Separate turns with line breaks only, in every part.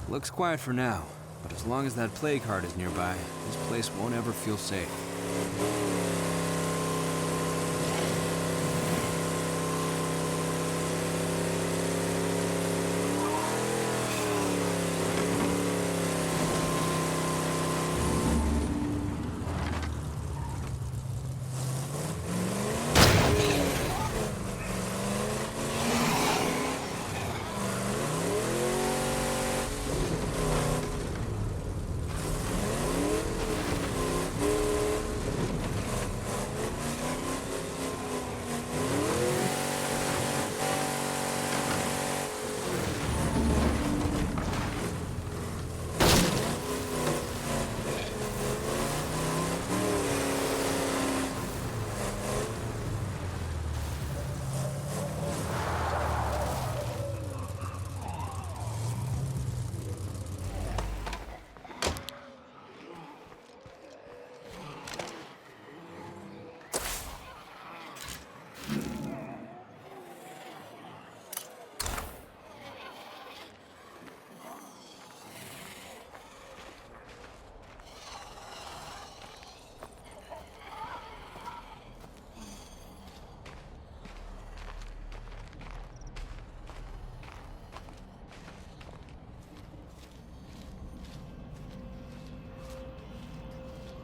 Looks quiet for now, but as long as that plague heart is nearby, this place won't ever feel safe.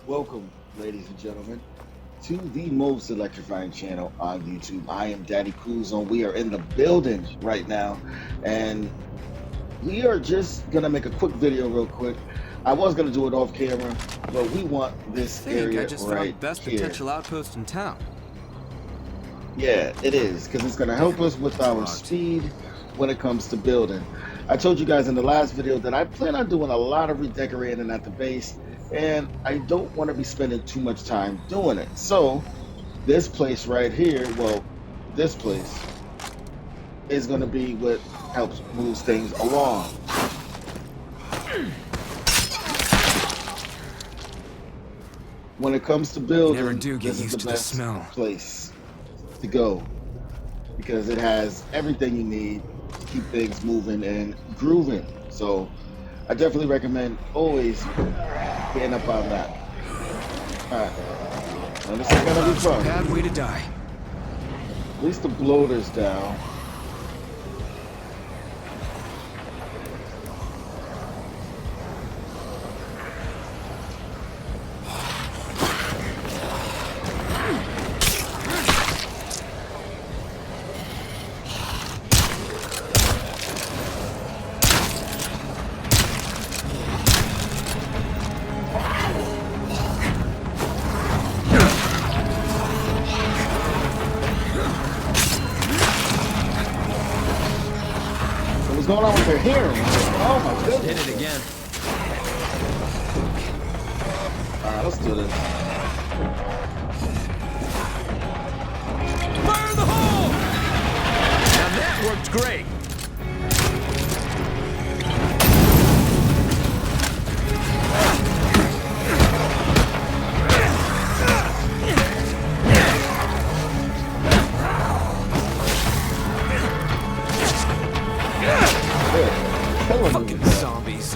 Welcome, ladies and gentlemen, to the most electrifying channel on YouTube. I am Daddy Kool, and we are in the building right now, and we are just gonna make a quick video real quick. I was gonna do it off camera, but we want this area
I just
right
found best
here.
potential outpost in town.
Yeah, it is, because it's gonna help us with our speed when it comes to building. I told you guys in the last video that I plan on doing a lot of redecorating at the base, and I don't want to be spending too much time doing it. So this place right here, well, this place is going to be what helps move things along. When it comes to building, this is the best place to go, because it has everything you need to keep things moving and grooving. So I definitely recommend always getting up on that. Alright. Now this is gonna be fun.
Bad way to die.
At least the bloater's down. What's going on with their hair? Oh my goodness.
Hit it again.
Alright, let's do this.
Fire the hole! Now that worked great. Fucking zombies.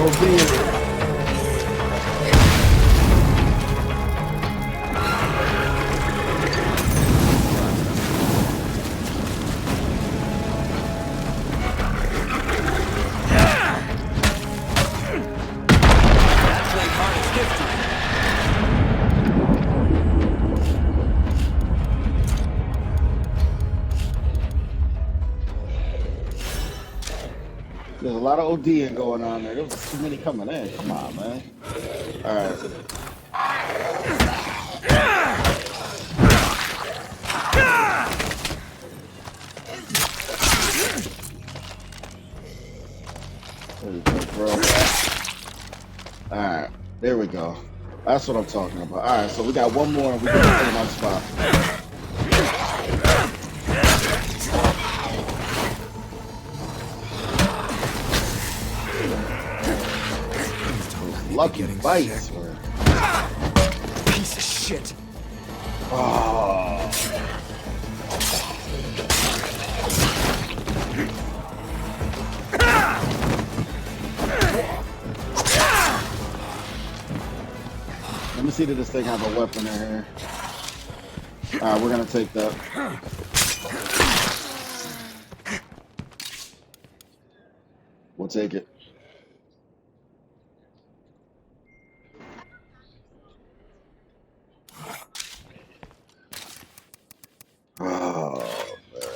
OD. There's a lot of ODing going on there. There was too many coming in. Come on, man. All right. There we go, bro. All right. There we go. That's what I'm talking about. All right. So we got one more and we can take my spot. Lucky bites, man.
Piece of shit.
Oh. Let me see that this thing has a weapon in here. Alright, we're gonna take that. We'll take it. Oh, man.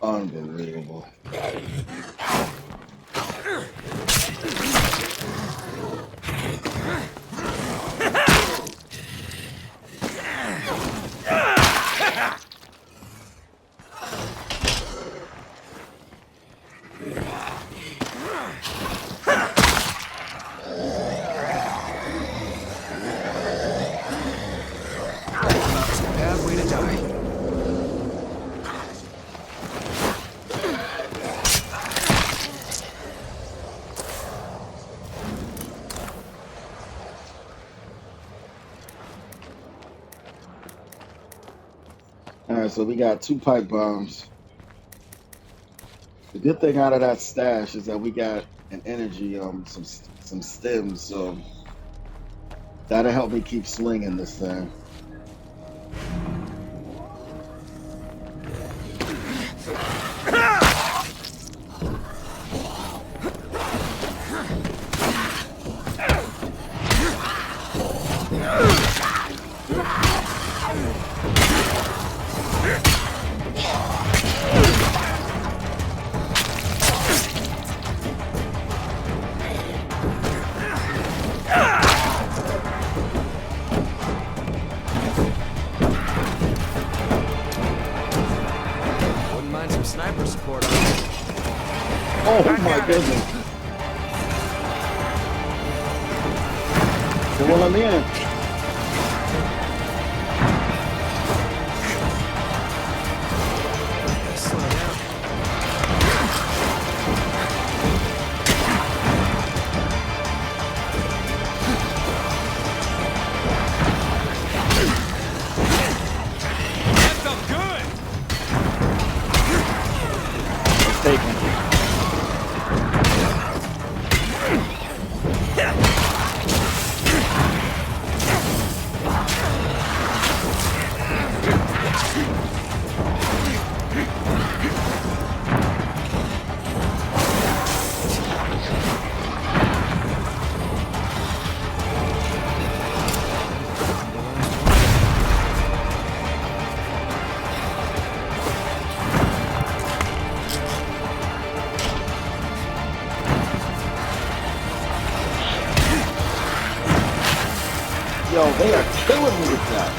Unbelievable.
Bad way to die.
Alright, so we got 2 pipe bombs. The good thing out of that stash is that we got an energy, some stems, so that'll help me keep slinging this thing.
Wouldn't mind some sniper support on
Oh my goodness. They won't let me in.
Slow down. That felt good.
It's taken. Yo, they are killing me with that.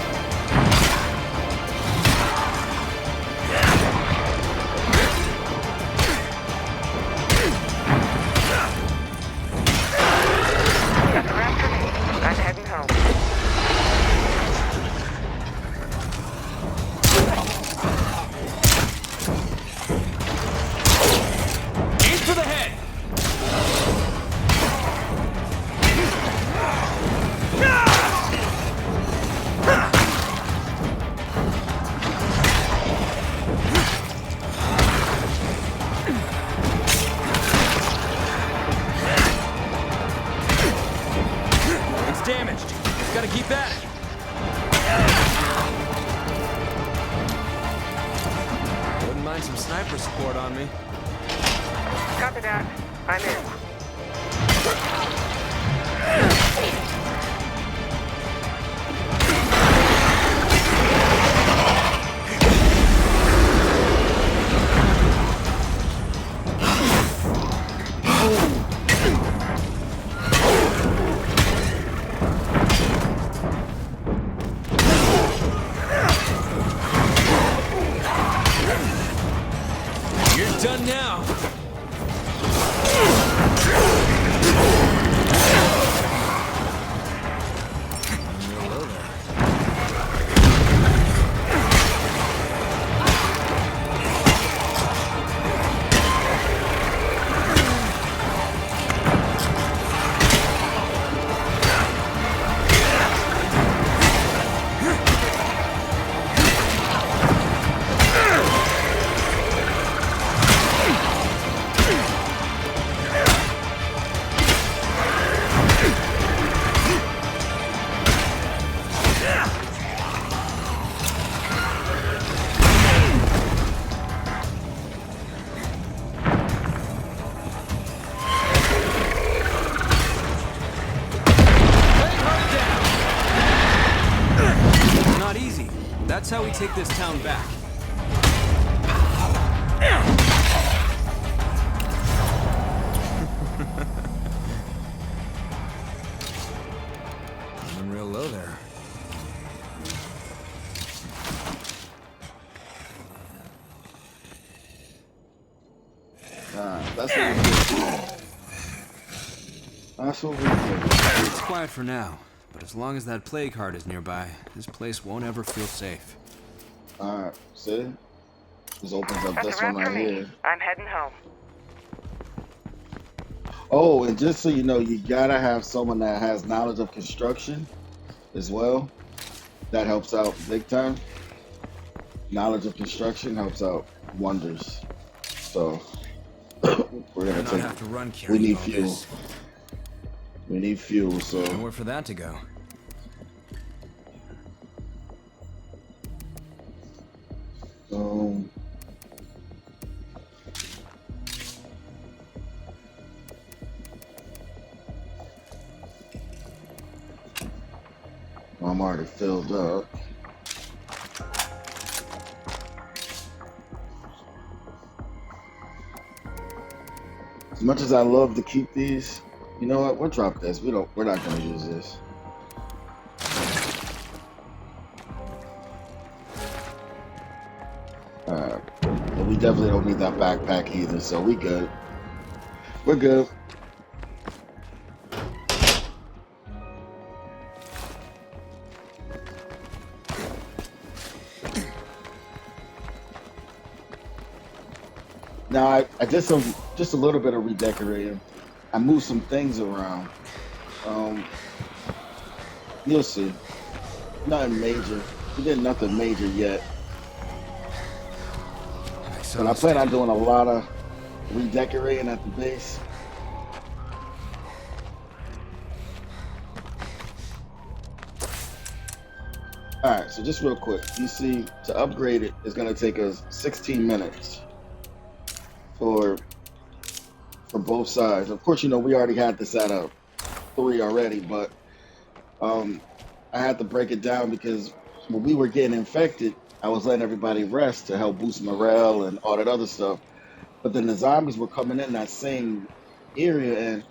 I'm heading home.
Aim for the head. gotta keep at it. Wouldn't mind some sniper support on me.
Copy that. I'm in.
You're done now. Not easy. That's how we take this town back. Coming real low there.
That's what we do. That's what we do.
It's quiet for now, but as long as that plague heart is nearby, this place won't ever feel safe.
Alright, see? This opens up
That's
this
a wrap
one
for
right
me.
here.
I'm heading home.
Oh, and just so you know, you gotta have someone that has knowledge of construction as well. That helps out big time. Knowledge of construction helps out wonders. So we're gonna
Not
take.
have to run
We
carrying
need
all
fuel.
this.
We need fuel. So
Nowhere for that to go.
um. I'm already filled up. As much as I love to keep these, you know what? We'll drop this. We're not gonna use this. But we definitely don't need that backpack either, so we good. We're good. Now I did just a little bit of redecorating. I moved some things around. You'll see. Nothing major. We did nothing major yet. But I plan on doing a lot of redecorating at the base. Alright, so just real quick. You see, to upgrade it, it's going to take us 16 minutes for both sides. Of course, you know, we already had this at a 3 already, but I had to break it down because when we were getting infected, I was letting everybody rest to help boost morale and all that other stuff. But then the zombies were coming in that same area, and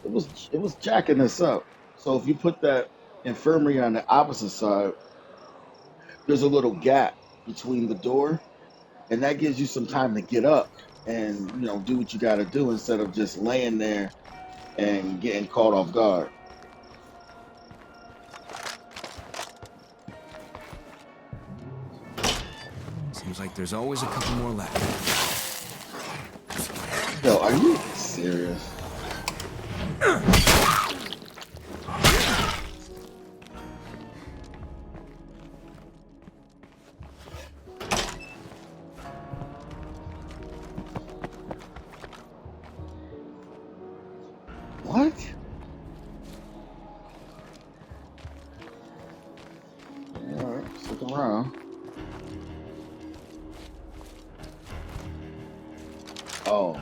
it was jacking us up. So if you put that infirmary on the opposite side, there's a little gap between the door, and that gives you some time to get up and do what you got to do instead of just laying there and getting caught off guard.
Seems like there's always a couple more left.
Yo, are you serious? What? around. Oh.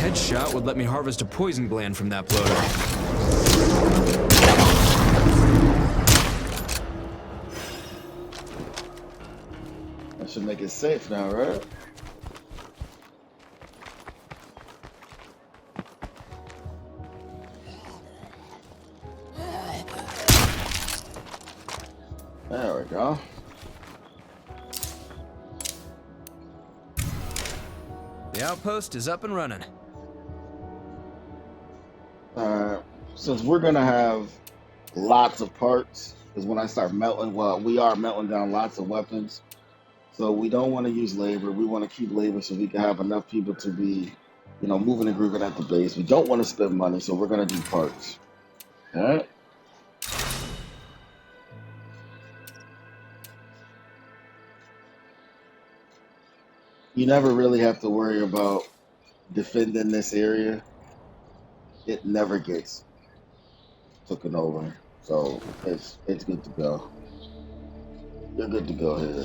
Headshot would let me harvest a poison gland from that bloater.
That should make it safe now, right? There we go.
The outpost is up and running.
Since we're gonna have lots of parts, because when I start melting, well, we are melting down lots of weapons. So we don't want to use labor. We want to keep labor so we can have enough people to be, moving and grooving at the base. We don't want to spend money, so we're gonna do parts. All right. You never really have to worry about defending this area. It never gets taken over, so it's good to go. You're good to go here.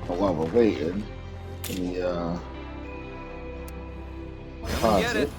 While we're waiting, let me
Come and get it.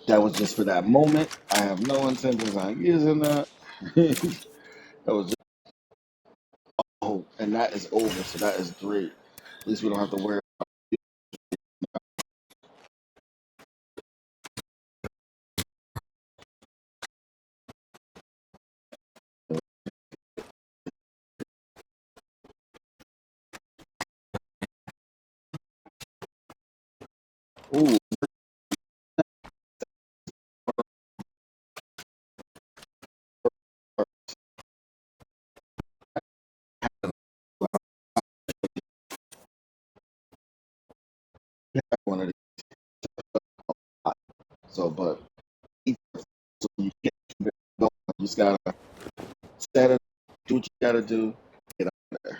That was just for that moment. I have no intentions on using that. That was just, oh, and that is over, so that is great. At least we don't have to worry. Ooh, one of these. So, but so you can't keep it going. You just gotta set it, do what you gotta do, get out there.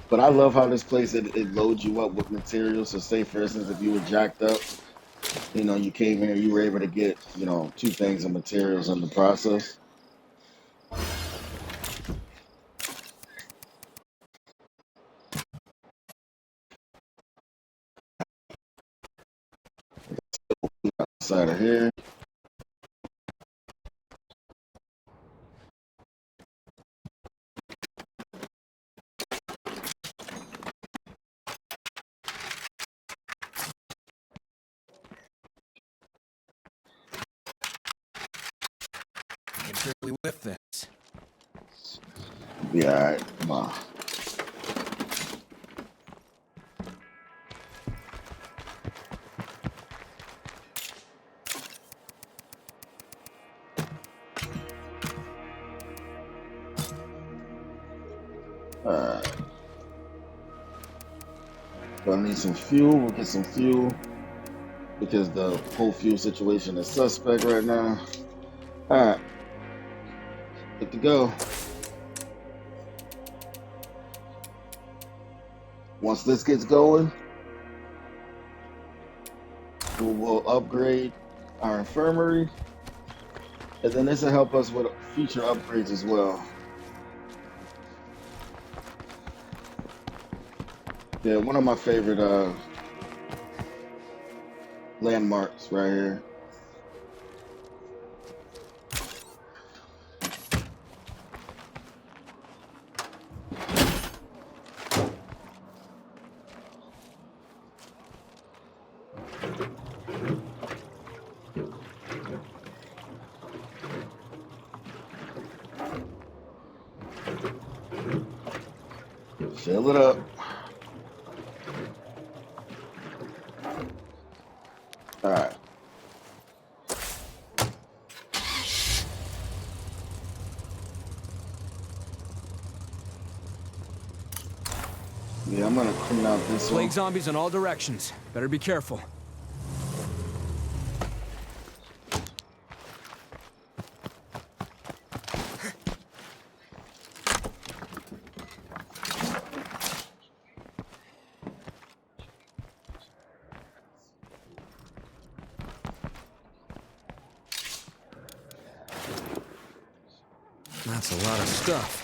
But I love how this place it loads you up with materials. So, say for instance, if you were jacked up, you came in, you were able to get, two things of materials in the process. Inside of here.
I can surely whip this.
Be all right. Come on. All right. Gonna need some fuel. We'll get some fuel because the whole fuel situation is suspect right now. All right. Good to go. Once this gets going, we'll upgrade our infirmary, and then this will help us with future upgrades as well. Yeah, one of my favorite landmarks right here. Fill it up. All right. Yeah, I'm gonna clean out this
Plague
one.
zombies in all directions. Better be careful. That's a lot of stuff.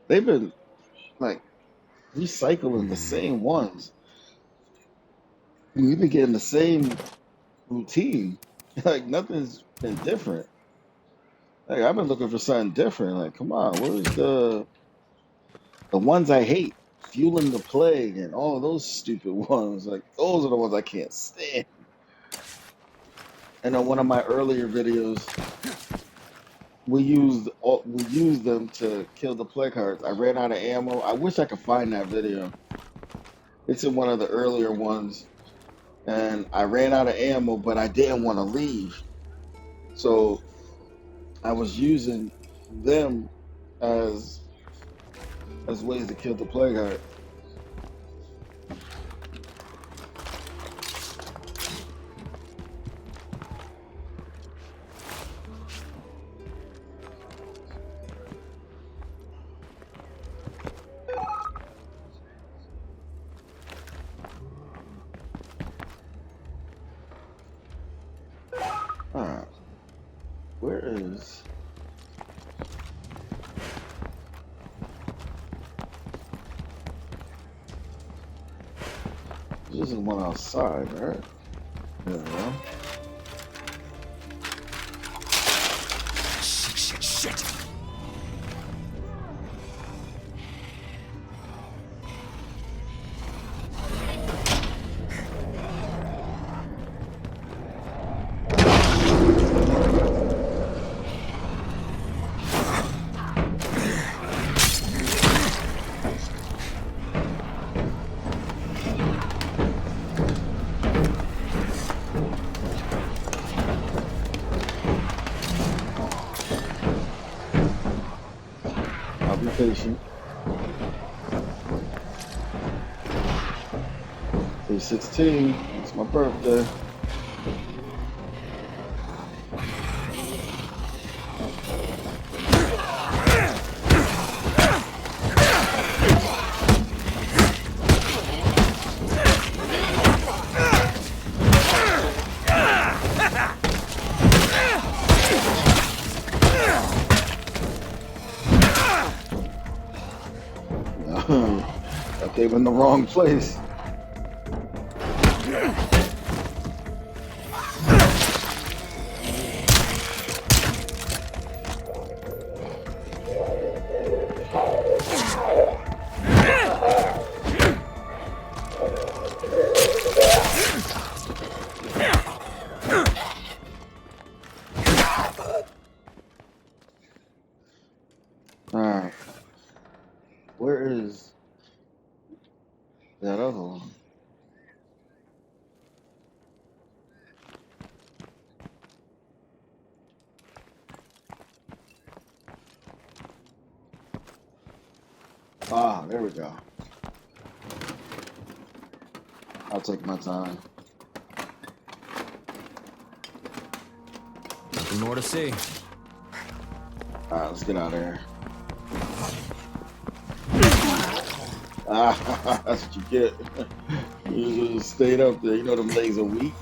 They've been like recycling the same ones. We've been getting the same routine. Like nothing's been different. Like I've been looking for something different. Like, come on, where's the ones I hate? Fueling the plague and all those stupid ones. Like those are the ones I can't stand. And on one of my earlier videos, we used them to kill the plague hearts. I ran out of ammo. I wish I could find that video. It's in one of the earlier ones. And I ran out of ammo, but I didn't want to leave. So I was using them as ways to kill the plague heart. Alright. Where is... This is one outside, right? There we go.
Shit.
I'll be patient. Day 16. It's my birthday. I gave him the wrong place. Alright. Where is that other one? Ah, there we go. I'll take my time.
Nothing more to see.
Alright, let's get out of here. Ah, that's what you get. You just stayed up there. You know them legs are weak.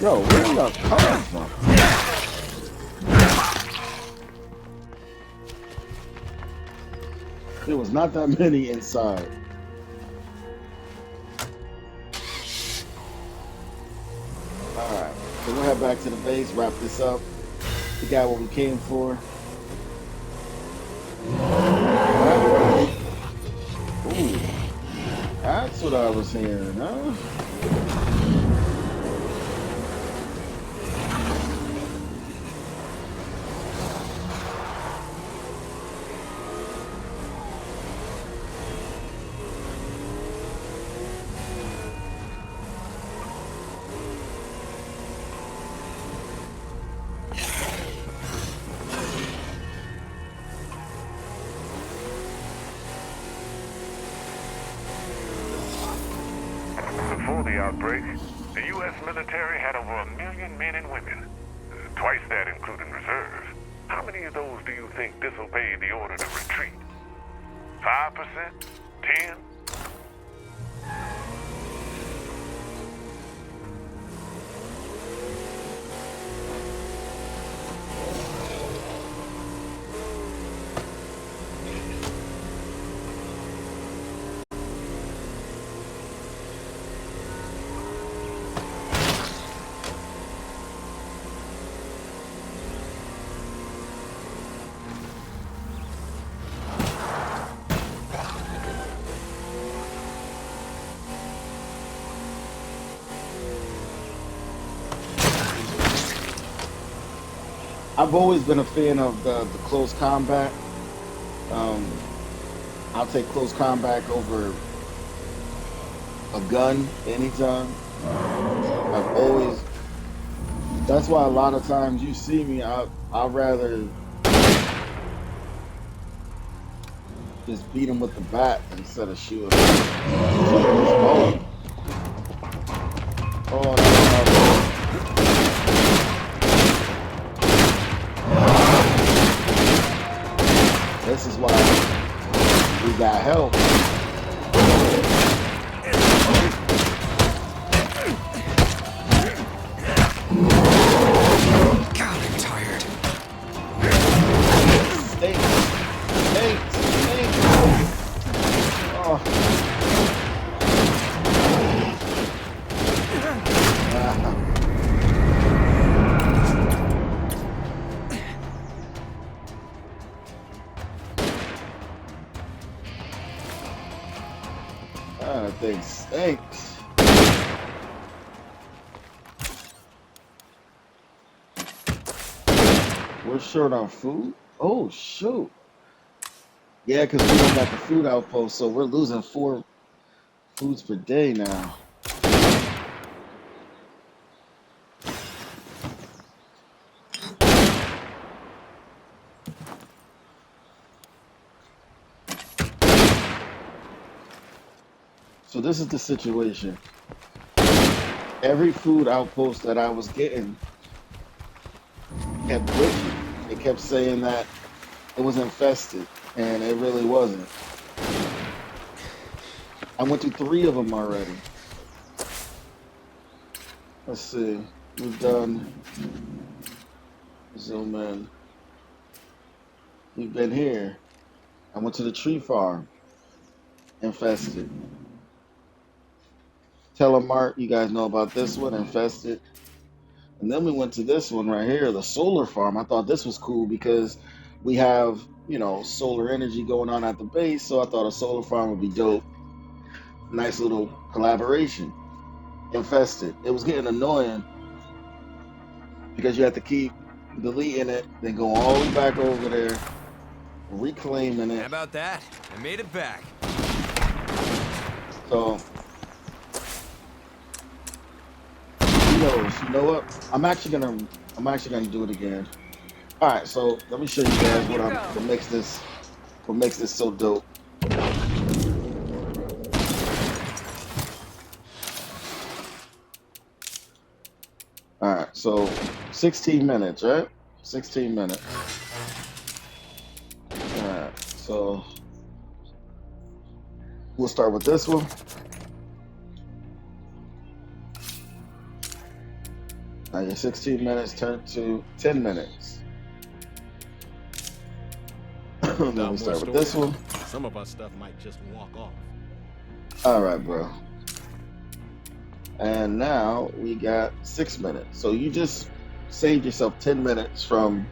Yo, where are y'all coming from? There was not that many inside. Alright, so we'll head back to the base, wrap this up. We got what we came for. Ooh, that's what I was hearing, huh?
Before the outbreak, the U.S. military had over 1 million men and women. Twice that including reserves. How many of those do you think disobeyed the order to retreat? 5%? 10?
I've always been a fan of the close combat. I'll take close combat over a gun anytime. I've always. That's why a lot of times you see me, I'd rather just beat him with the bat instead of shooting him. Oh. Oh, no. This is why we got help.
God, I'm tired.
Stinks. Oh. That thing stinks. We're short on food? Oh, shoot. Yeah, because we don't got the food outpost, so we're losing 4 foods per day now. So this is the situation. Every food outpost that I was getting kept glitching. It kept saying that it was infested, and it really wasn't. I went through 3 of them already. Let's see. We've done... Zoom in. We've been here. I went to the tree farm. Infested. Telemart, you guys know about this one, infested. And then we went to this one right here, the solar farm. I thought this was cool because we have, you know, solar energy going on at the base, so I thought a solar farm would be dope. Nice little collaboration. Infested. It was getting annoying because you have to keep deleting it, then go all the way back over there, reclaiming
How
it.
about that? I made it back.
So, you know what? I'm actually gonna do it again. All right, so let me show you guys what makes this so dope. All right, so 16 minutes, right? 16 minutes. All right, so we'll start with this one. Now your 16 minutes turned to 10 minutes. Then we start with this one.
Some of our stuff might just walk off.
All right, bro. And now we got 6 minutes. So you just saved yourself 10 minutes from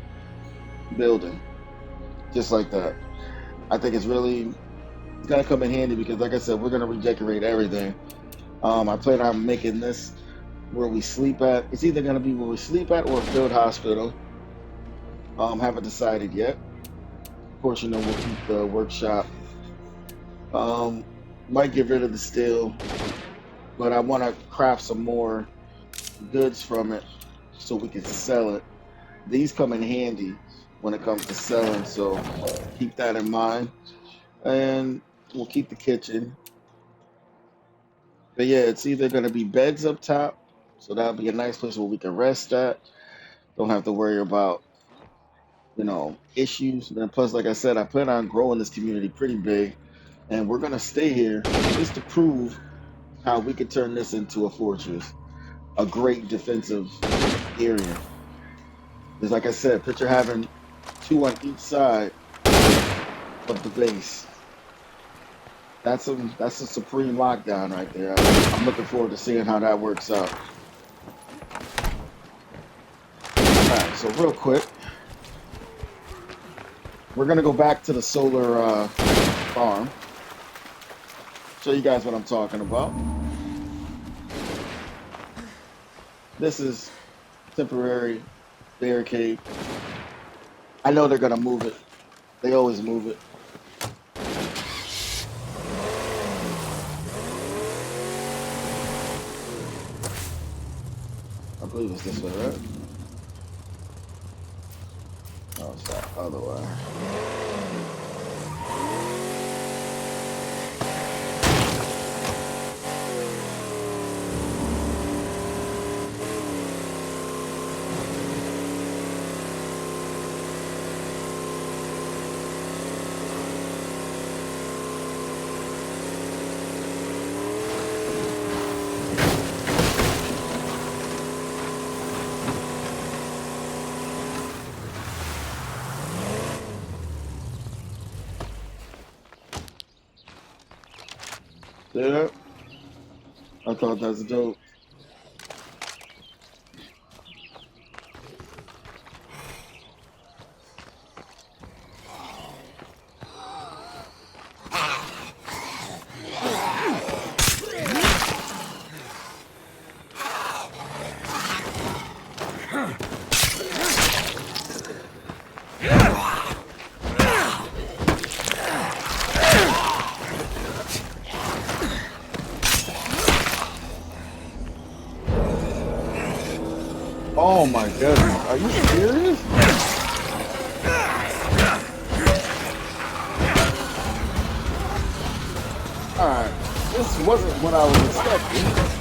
building, just like that. I think it's gonna come in handy because, like I said, we're gonna redecorate everything. I plan on making this where we sleep at. It's either gonna be where we sleep at or a field hospital. Haven't decided yet. Of course, we'll keep the workshop. Might get rid of the steel, but I want to craft some more goods from it so we can sell it. These come in handy when it comes to selling, so keep that in mind. And we'll keep the kitchen. But yeah, it's either going to be beds up top, so that'll be a nice place where we can rest at. Don't have to worry about, issues. And then plus, like I said, I plan on growing this community pretty big, and we're going to stay here just to prove how we could turn this into a fortress, a great defensive area. Because like I said, picture having 2 on each side of the base. That's a supreme lockdown right there. I'm looking forward to seeing how that works out. Alright, so real quick, we're gonna go back to the solar farm. Show you guys what I'm talking about. This is temporary barricade. I know they're gonna move it. They always move it. I believe it's this way, right? Oh, it's that other way. See that? I thought that's dope. Oh my goodness, are you serious? Alright, this wasn't what I was expecting.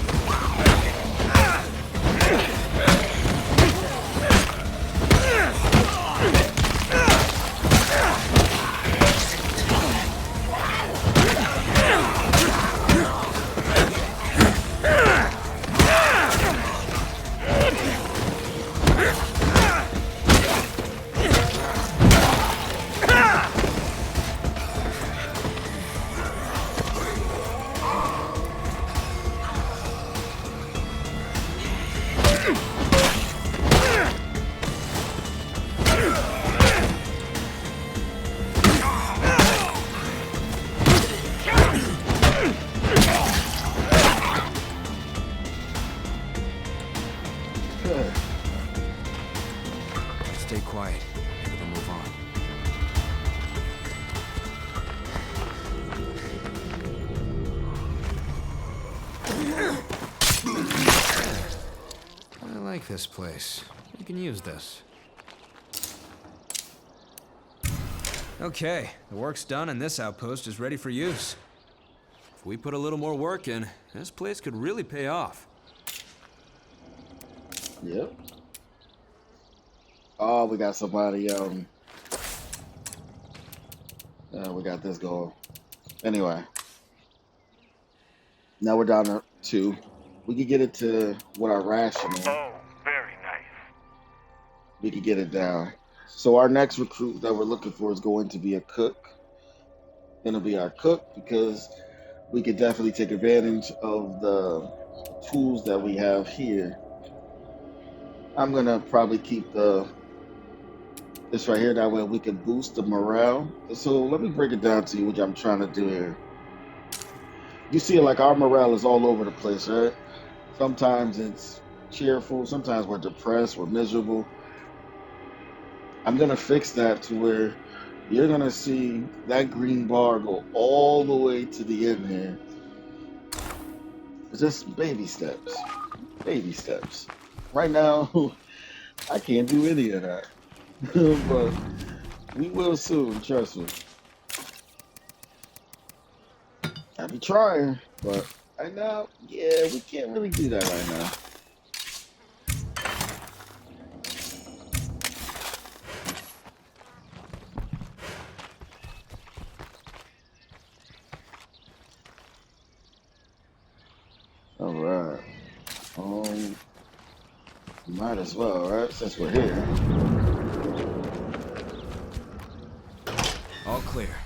Stay quiet. Maybe they'll move on. like this place. You can use this. Okay, the work's done and this outpost is ready for use. If we put a little more work in, this place could really pay off.
Yep. Oh, we got somebody, we got this going. Anyway. Now we're down to 2. We could get it to what our ration is.
Oh, very nice.
We could get it down. So our next recruit that we're looking for is going to be a cook. Gonna be our cook because we could definitely take advantage of the tools that we have here. I'm gonna probably keep this right here, that way we can boost the morale. So let me break it down to you, what I'm trying to do here. You see, like, our morale is all over the place, right? Sometimes it's cheerful, sometimes we're depressed, we're miserable. I'm gonna fix that to where you're gonna see that green bar go all the way to the end here. It's just baby steps. Baby steps. Right now, I can't do any of that. But we will soon, trust me. I be trying, but right now, yeah, we can't really do that right now. All right. Might as well, right? Since we're here.
All clear.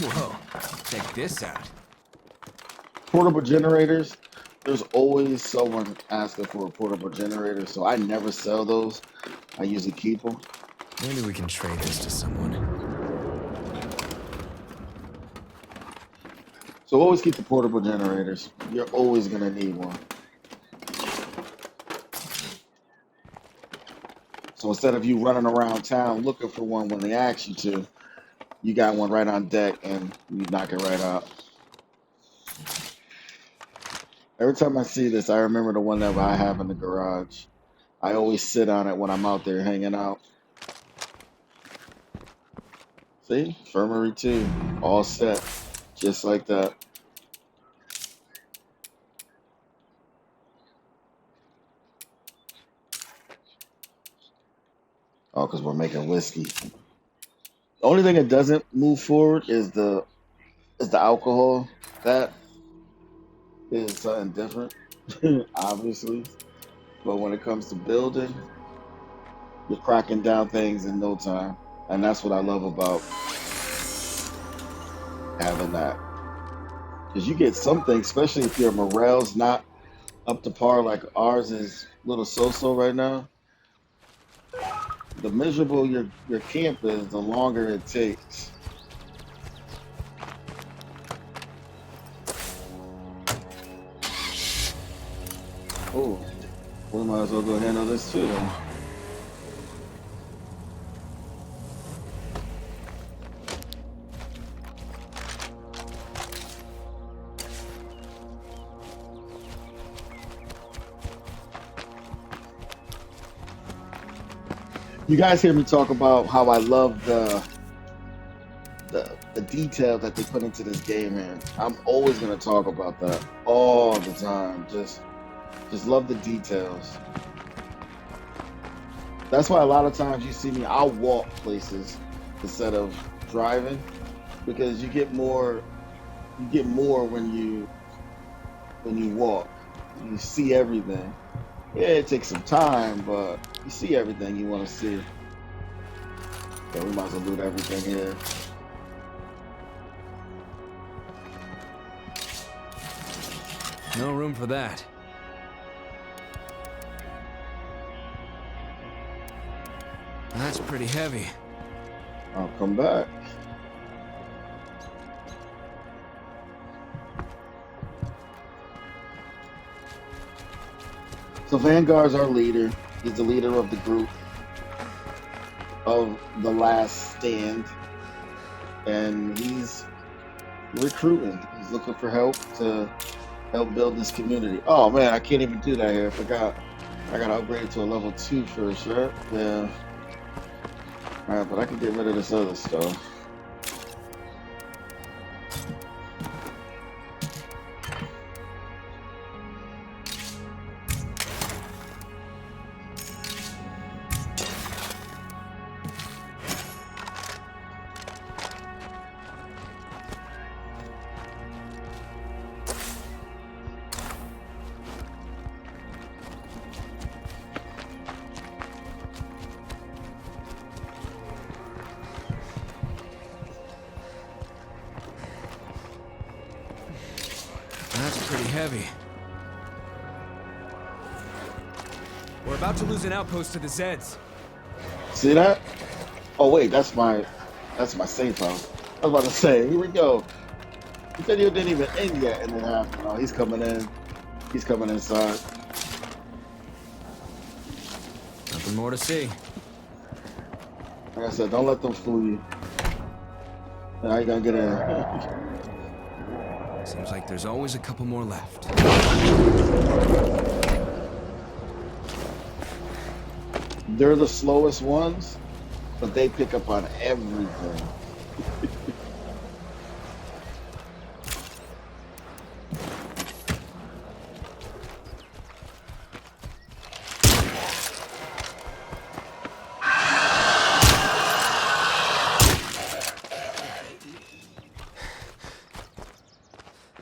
Whoa, check this out.
Portable generators. There's always someone asking for a portable generator, so I never sell those. I usually keep them.
Maybe we can trade this to someone.
So always keep the portable generators. You're always gonna need one. So instead of you running around town looking for one when they ask you to, you got one right on deck and you knock it right out. Every time I see this, I remember the one that I have in the garage. I always sit on it when I'm out there hanging out. See? Infirmary 2. All set. Just like that. Oh, because we're making whiskey. The only thing that doesn't move forward is the alcohol. That is something different, obviously. But when it comes to building, you're cracking down things in no time. And that's what I love about having that. Because you get something, especially if your morale's not up to par like ours is a little so-so right now. The miserable your camp is, the longer it takes. Oh, we might as well go handle this too then. You guys hear me talk about how I love the detail that they put into this game, man. I'm always gonna talk about that all the time. Just love the details. That's why a lot of times you see me, I'll walk places instead of driving, because you get more when you walk. You see everything. Yeah, it takes some time, but you see everything you want to see. Yeah, we might as well loot everything here.
No room for that. That's pretty heavy.
I'll come back. So Vanguard's our leader. He's the leader of the group of the last stand. And he's recruiting. He's looking for help to Help build this community. Oh man, I can't even do that here. I forgot. I gotta upgrade to a level 2 first, right? Yeah. Alright, but I can get rid of this other stuff.
That's pretty heavy. We're about to lose an outpost to the Zeds.
See that? Oh wait, that's my safe house. I was about to say, here we go. The video didn't even end yet, and then happened. Oh, he's coming in. He's coming inside.
Nothing more to see.
Like I said, don't let them fool you. Now you gonna get in.
Seems like there's always a couple more left.
They're the slowest ones, but they pick up on everything.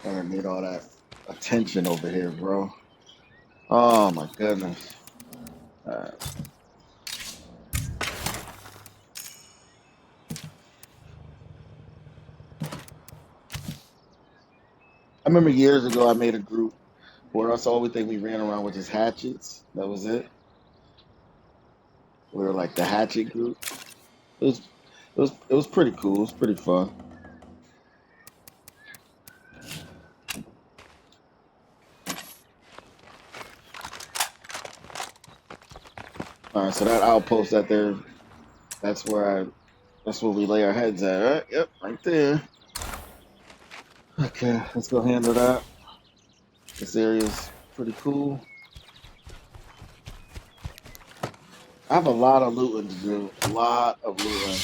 I don't need all that attention over here, bro. Oh my goodness. Alright. I remember years ago I made a group where that's the only thing we ran around with just hatchets. That was it. We were like the hatchet group. It was pretty cool. It was pretty fun. Alright, so that outpost that there, that's where we lay our heads at, right? Yep, right there. Okay, let's go handle that. This area's pretty cool. I have a lot of looting to do. A lot of looting.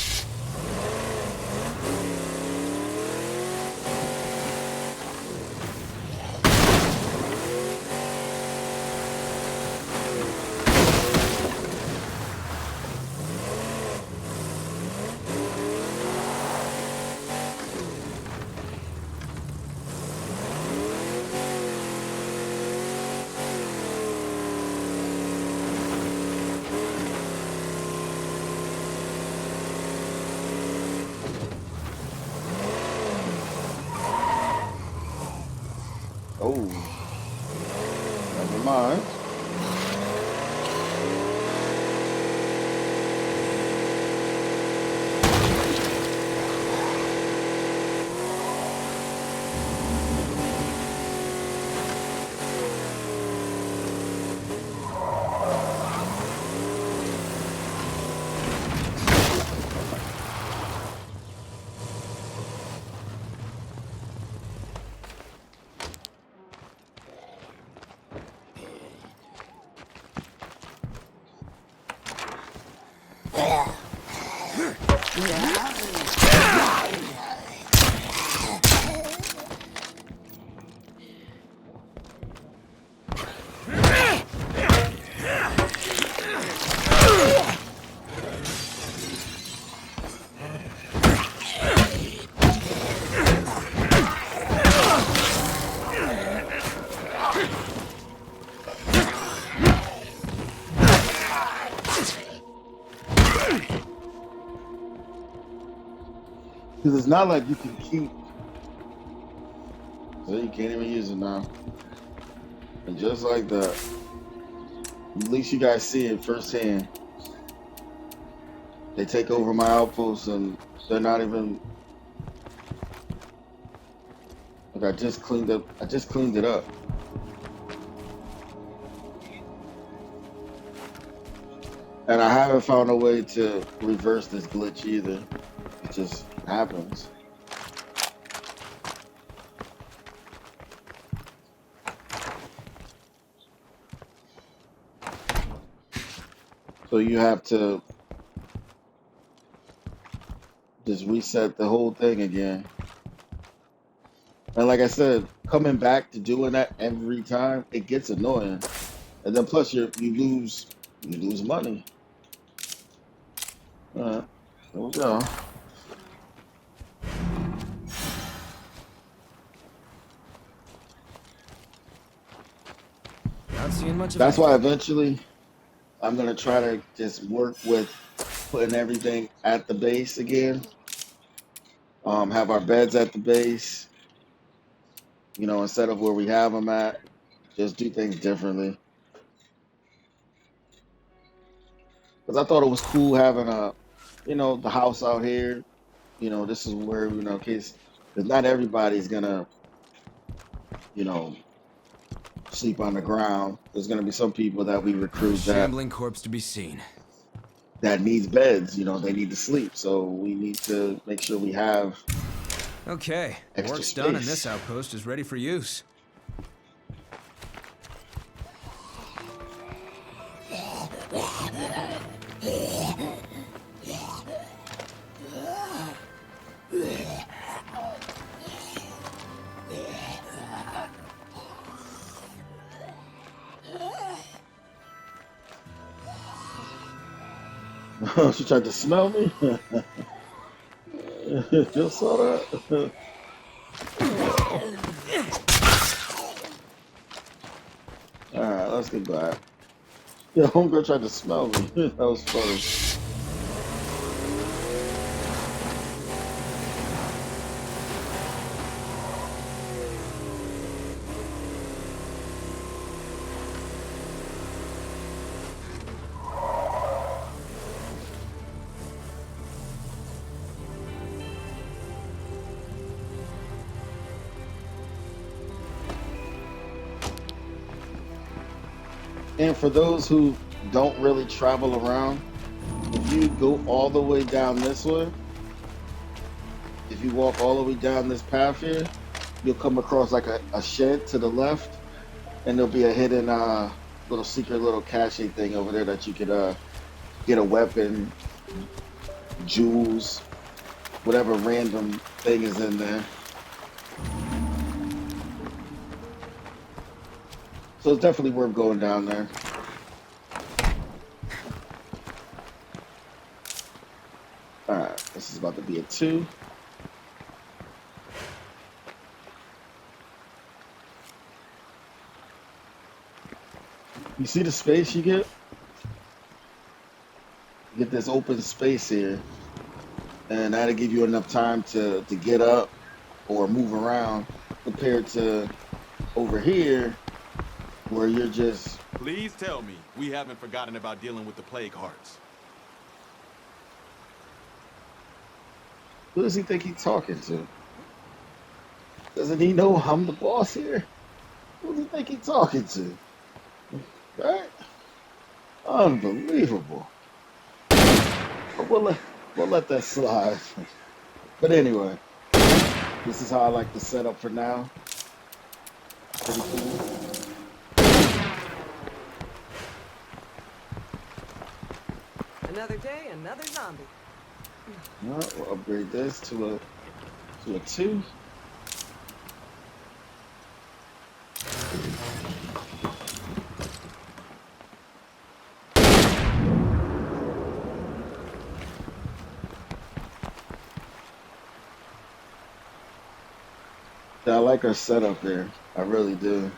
Oh, never mind. Because it's not like you can keep. So you can't even use it now. And just like that, at least you guys see it firsthand. They take over my outposts and they're not even. Like I just cleaned it up. And I haven't found a way to reverse this glitch either. It just happens. So you have to just reset the whole thing again. And like I said, coming back to doing that every time, it gets annoying. And then plus you lose money. All right, there we go.
Not seeing much of
That's
anything.
why eventually I'm gonna try to just work with putting everything at the base again. Have our beds at the base, you know, instead of where we have them at. Just do things differently. Because I thought it was cool having the house out here. You know, this is where, in case, because not everybody's gonna, you know, sleep on the ground. There's gonna be some people that we
Not a
recruit
shambling corpse to be seen.
that needs beds. You know, they need to sleep. So we need to make sure we have
Okay,
extra
work's done and this
space.
outpost is ready for use.
She tried to smell me. You saw that? All right, let's get back. Yeah, homegirl tried to smell me. That was funny. And for those who don't really travel around, if you go all the way down this way, if you walk all the way down this path here, you'll come across like a shed to the left, and there'll be a hidden little secret little cache thing over there that you could get a weapon, jewels, whatever random thing is in there. So it's definitely worth going down there. Alright, this is about to be a 2. You see the space you get? You get this open space here, and that'll give you enough time to get up or move around compared to over here where you're just...
Please tell me we haven't forgotten about dealing with the plague hearts.
Who does he think he's talking to? Doesn't he know I'm the boss here? Who does he think he's talking to? Right? Unbelievable. But we'll let that slide. But anyway, this is how I like to set up for now. Pretty cool.
Another day, another zombie.
All right, we'll upgrade this to a 2. Yeah, I like our setup there. I really do.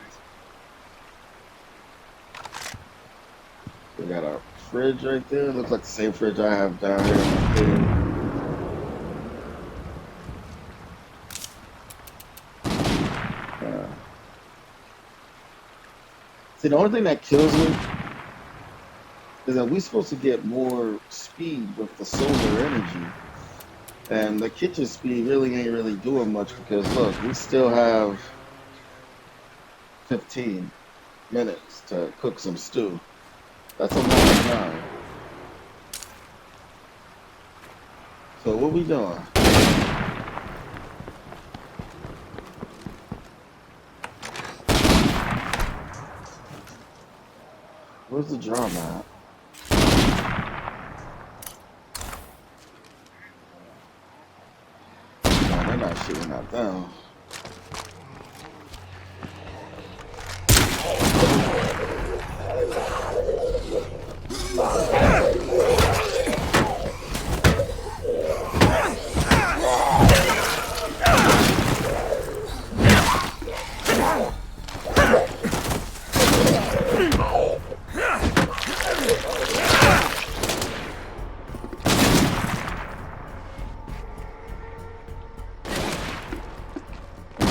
We got our fridge right there. Looks like the same fridge I have down here in my crib. See, the only thing that kills me is that we're supposed to get more speed with the solar energy. And the kitchen speed really ain't really doing much because, look, we still have 15 minutes to cook some stew. That's a long time. So what we doing? Where's the drama at? Shooting that down.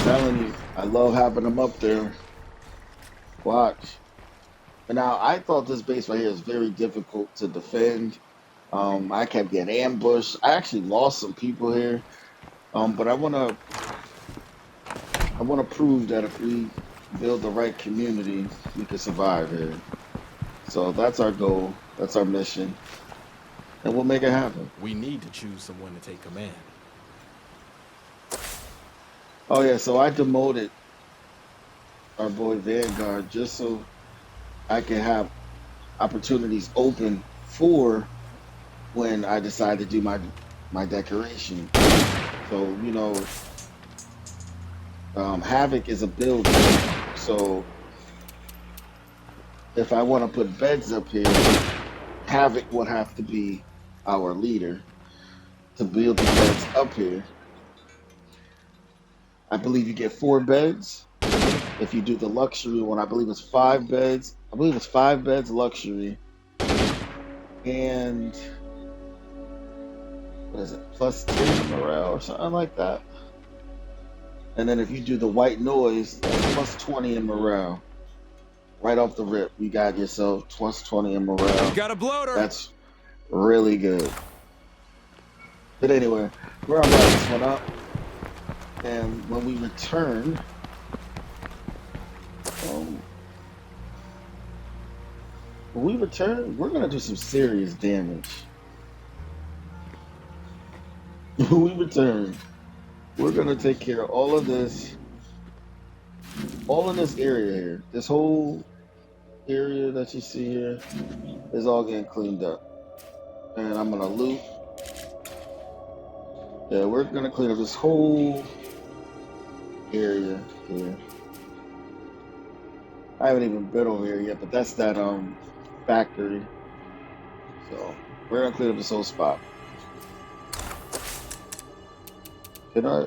Telling you, I love having them up there. Watch. And now I thought this base right here is very difficult to defend. I kept getting ambushed. I actually lost some people here. But I wanna prove that if we build the right community, we can survive here. So that's our goal. That's our mission. And we'll make it happen.
We need to choose someone to take command.
Oh yeah, so I demoted our boy Vanguard just so I can have opportunities open for when I decide to do my decoration. So, you know, Havoc is a builder. So if I want to put beds up here, Havoc would have to be our leader to build the beds up here. I believe you get 4 beds. If you do the luxury one, I believe it's 5 beds. I believe it's 5 beds luxury. And what is it? Plus 10 morale or something like that. And then if you do the white noise, that's plus 20 in morale. Right off the rip, you got yourself plus 20 in morale.
Got a bloater.
That's really good. But anyway, we're gonna wrap this one up. And when we return, we're gonna do some serious damage. When we return, we're gonna take care of all of this area here. This whole area that you see here is all getting cleaned up. And I'm gonna loot. Yeah, we're gonna clean up this whole area here. I haven't even been over here yet, but that's that factory. So we're gonna clean up this whole spot. Can I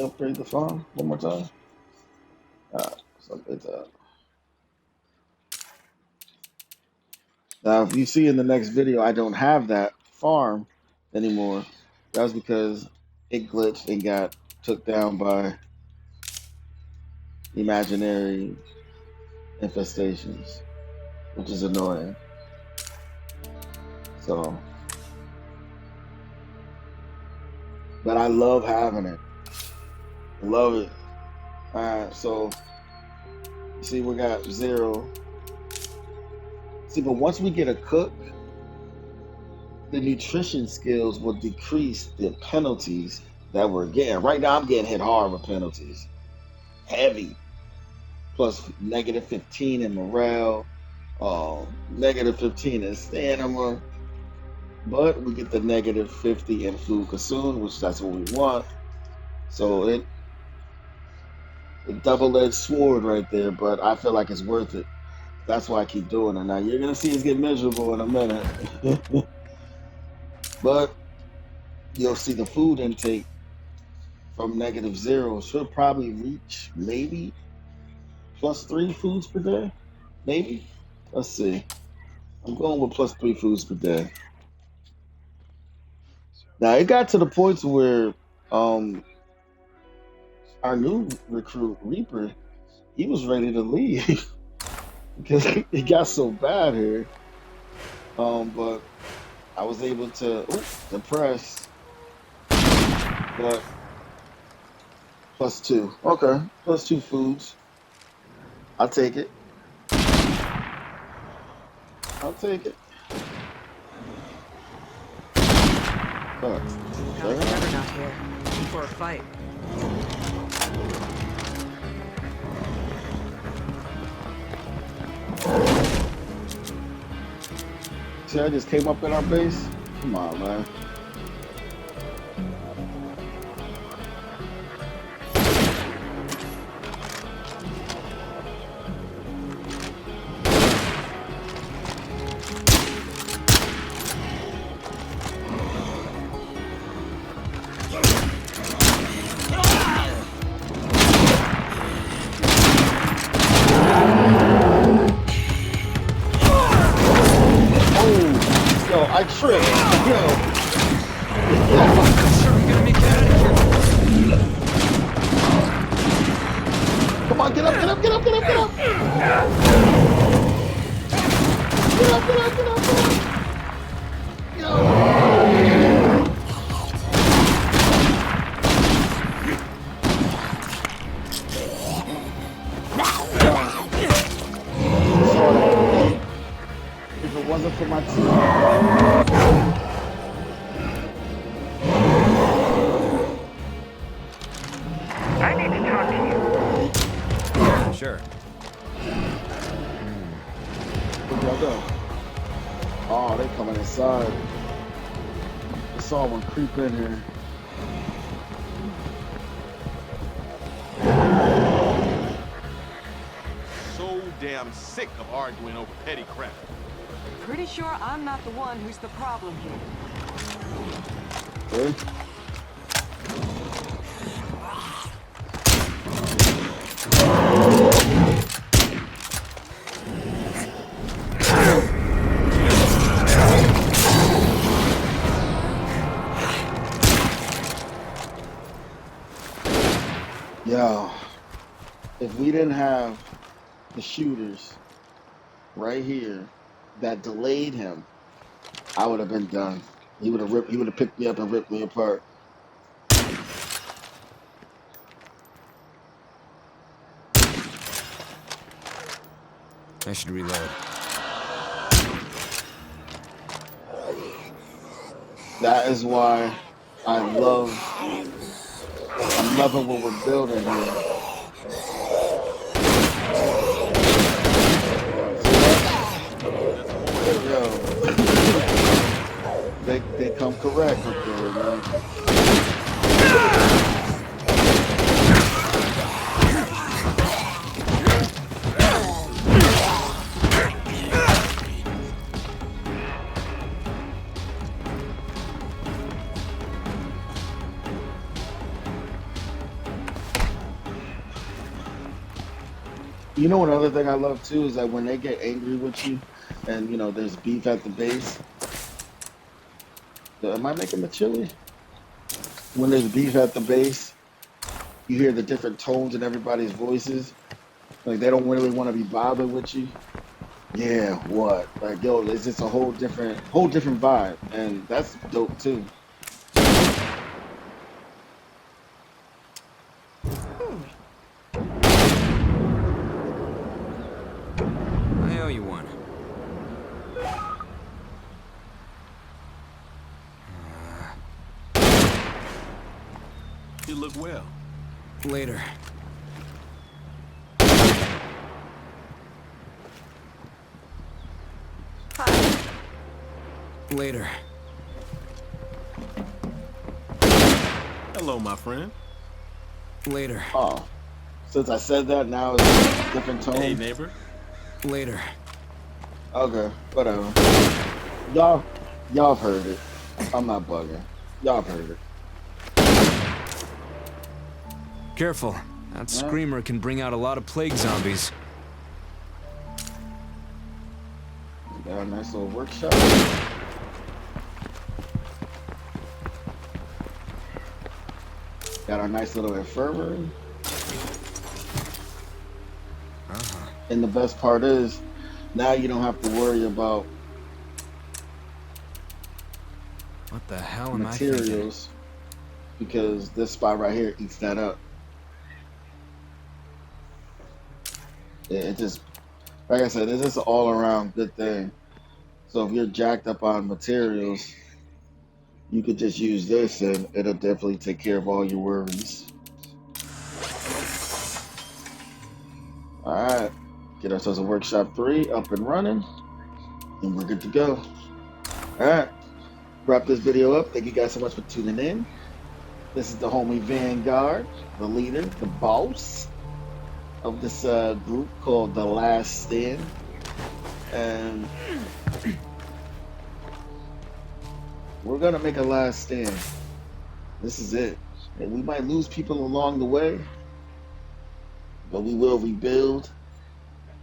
upgrade the farm one more time? Alright, let's upgrade that. Now if you see in the next video I don't have that farm anymore, that was because it glitched and got took down by imaginary infestations, which is annoying. So, but I love having it. I love it. Alright, so see we got 0. See, but once we get a cook, the nutrition skills will decrease the penalties that we're getting. Right now I'm getting hit hard with penalties. Heavy. Plus negative 15 in morale, negative 15 in stamina. But we get the negative 50 in food consumed, which that's what we want. So it a double-edged sword right there, but I feel like it's worth it. That's why I keep doing it. Now you're gonna see us get miserable in a minute. But you'll see the food intake from -0 should probably reach maybe +3 foods per day. Maybe. Let's see. I'm going with +3 foods per day. Now it got to the point where our new recruit Reaper, he was ready to leave because it got so bad here. But I was able to depress, but +2. Okay, +2 foods. I'll take it. I'll take it.
Alex never not here for a fight.
See, I just came up in our base. Come on, man. I tripped. Yo.
I'm sure I'm gonna make it out of here.
Come on, get up, get up, get up, get up, get up. Get up, get up, get up, get up. Yo. If it wasn't for my team.
I need to talk to you.
Sure.
Where'd y'all go? Oh, they coming inside. I saw one creep in here.
So damn sick of arguing over petty crap.
Pretty sure I'm not the one who's the problem here.
Good. Yo, if we didn't have the shooters right here that delayed him, I would have been done. He would have picked me up and ripped me apart.
I should reload.
That is why I'm loving what we're building here. Yo, they come correct up there, man. You know, another thing I love too is that when they get angry with you, and you know there's beef at the base. Am I making the chili? When there's beef at the base, you hear the different tones in everybody's voices. Like they don't really want to be bothered with you. Yeah, what? Like yo, it's just a whole different vibe, and that's dope too.
I owe you one.
You look well.
Later.
Hi.
Later.
Hello, my friend.
Later.
Oh, since I said that, now it's a different tone.
Hey, neighbor.
Later.
Okay, whatever. Y'all have heard it. I'm not bugging. Y'all have heard it.
Careful. That screamer can bring out a lot of plague zombies.
Got a nice little workshop. Got our nice little infirmary. And the best part is, now you don't have to worry about
What the hell am I thinking?
materials because this spot right here eats that up. Yeah, it just, like I said, it's just an all-around good thing. So if you're jacked up on materials, you could just use this and it'll definitely take care of all your worries. Alright, get ourselves a workshop 3 up and running, and we're good to go. Alright, wrap this video up. Thank you guys so much for tuning in. This is the homie Vanguard, the leader, the boss of this group called The Last Stand. And we're gonna make a last stand. This is it. And we might lose people along the way, but we will rebuild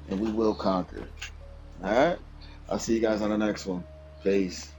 and we will conquer. Alright? I'll see you guys on the next one. Peace.